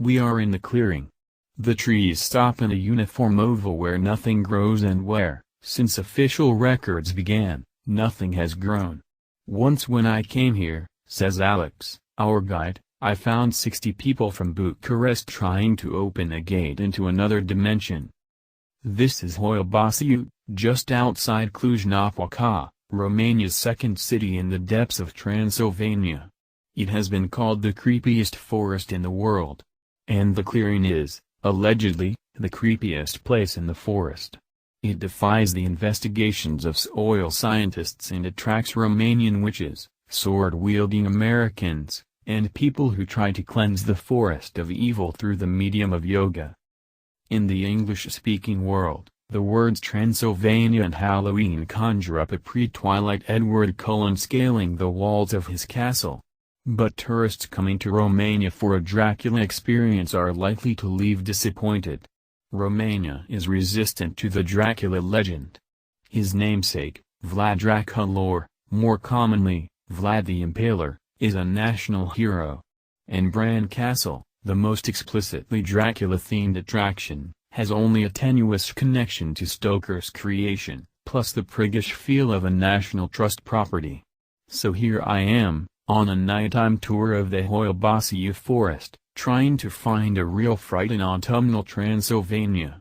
We are in the clearing. The trees stop in a uniform oval where nothing grows and where, since official records began, nothing has grown. Once when I came here, says Alex, our guide, I found 60 people from Bucharest trying to open a gate into another dimension. This is Hoia Baciu, just outside Cluj-Napoca, Romania's second city in the depths of Transylvania. It has been called the creepiest forest in the world. And the clearing is, allegedly, the creepiest place in the forest. It defies the investigations of soil scientists and attracts Romanian witches, sword-wielding Americans, and people who try to cleanse the forest of evil through the medium of yoga. In the English-speaking world, the words Transylvania and Halloween conjure up a pre-Twilight Edward Cullen scaling the walls of his castle. But tourists coming to Romania for a Dracula experience are likely to leave disappointed. Romania is resistant to the Dracula legend. His namesake, Vlad Dracul, more commonly, Vlad the Impaler, is a national hero. And Bran Castle, the most explicitly Dracula-themed attraction, has only a tenuous connection to Stoker's creation, plus the priggish feel of a National Trust property. So here I am, on a nighttime tour of the Hoia Baciu forest, trying to find a real fright in autumnal Transylvania.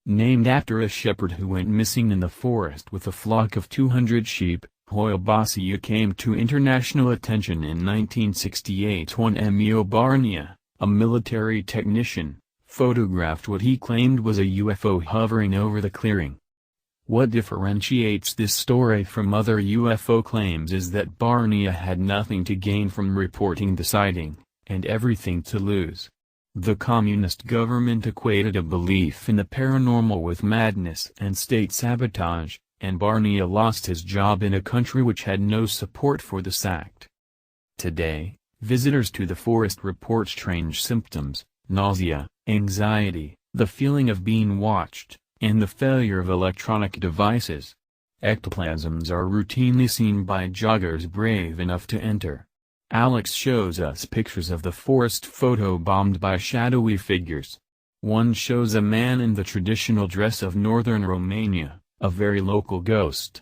Named after a shepherd who went missing in the forest with a flock of 200 sheep, Hoia Baciu came to international attention in 1968 when Emil Barnia, a military technician, photographed what he claimed was a UFO hovering over the clearing. What differentiates this story from other UFO claims is that Barnia had nothing to gain from reporting the sighting, and everything to lose. The communist government equated a belief in the paranormal with madness and state sabotage, and Barnia lost his job in a country which had no support for this act. Today, visitors to the forest report strange symptoms, nausea, anxiety, the feeling of being watched, and the failure of electronic devices. Ectoplasms are routinely seen by joggers brave enough to enter. Alex shows us pictures of the forest photobombed by shadowy figures. One shows a man in the traditional dress of northern Romania, a very local ghost.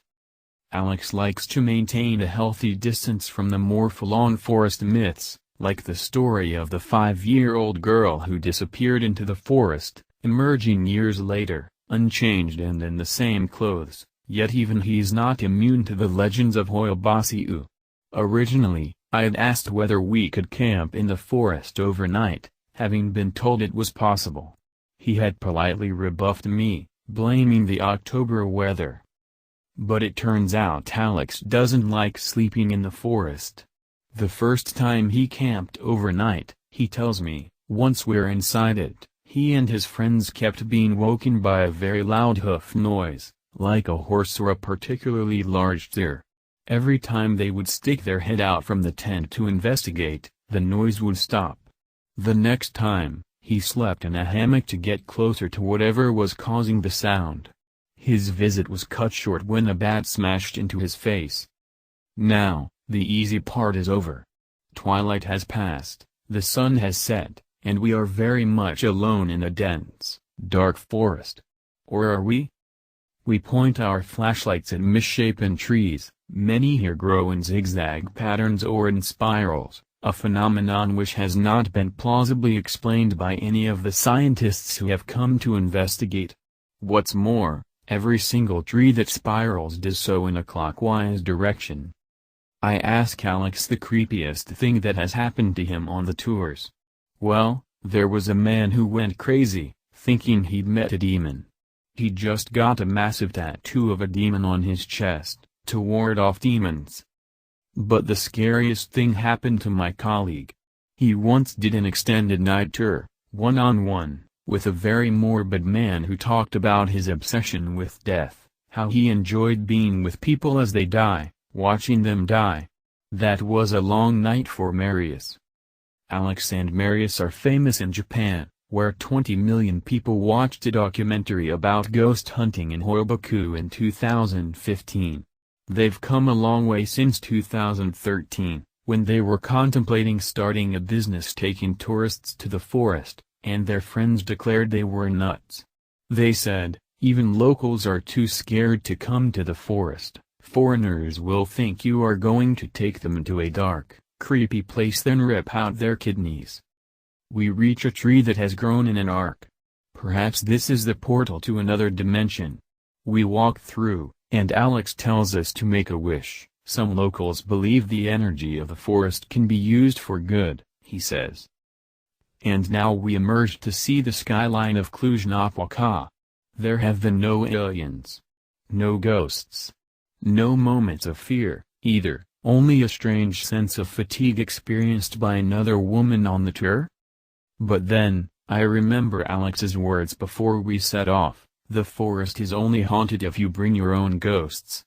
Alex likes to maintain a healthy distance from the more full-on forest myths, like the story of the 5-year-old girl who disappeared into the forest, emerging years later, unchanged and in the same clothes, yet even he's not immune to the legends of Hoia Baciu. Originally, I had asked whether we could camp in the forest overnight, having been told it was possible. He had politely rebuffed me, blaming the October weather. But it turns out Alex doesn't like sleeping in the forest. The first time he camped overnight, he tells me, once we're inside it, he and his friends kept being woken by a very loud hoof noise, like a horse or a particularly large deer. Every time they would stick their head out from the tent to investigate, the noise would stop. The next time, he slept in a hammock to get closer to whatever was causing the sound. His visit was cut short when a bat smashed into his face. Now, the easy part is over. Twilight has passed, the sun has set, and we are very much alone in a dense, dark forest. Or are we? We point our flashlights at misshapen trees. Many here grow in zigzag patterns or in spirals, a phenomenon which has not been plausibly explained by any of the scientists who have come to investigate. What's more, every single tree that spirals does so in a clockwise direction. I ask Alex the creepiest thing that has happened to him on the tours. Well, there was a man who went crazy, thinking he'd met a demon. He just got a massive tattoo of a demon on his chest, to ward off demons. But the scariest thing happened to my colleague. He once did an extended night tour, one-on-one, with a very morbid man who talked about his obsession with death, how he enjoyed being with people as they die, watching them die. That was a long night for Marius. Alex and Marius are famous in Japan, where 20 million people watched a documentary about ghost hunting in Hoia Baciu in 2015. They've come a long way since 2013, when they were contemplating starting a business taking tourists to the forest, and their friends declared they were nuts. They said, "Even locals are too scared to come to the forest. Foreigners will think you are going to take them to a dark, creepy place then rip out their kidneys." We reach a tree that has grown in an arc. Perhaps this is the portal to another dimension. We walk through, and Alex tells us to make a wish. Some locals believe the energy of the forest can be used for good, he says. And now we emerge to see the skyline of Cluj-Napoca. There have been no aliens. No ghosts. No moments of fear, either, only a strange sense of fatigue experienced by another woman on the tour. But then, I remember Alex's words before we set off, the forest is only haunted if you bring your own ghosts.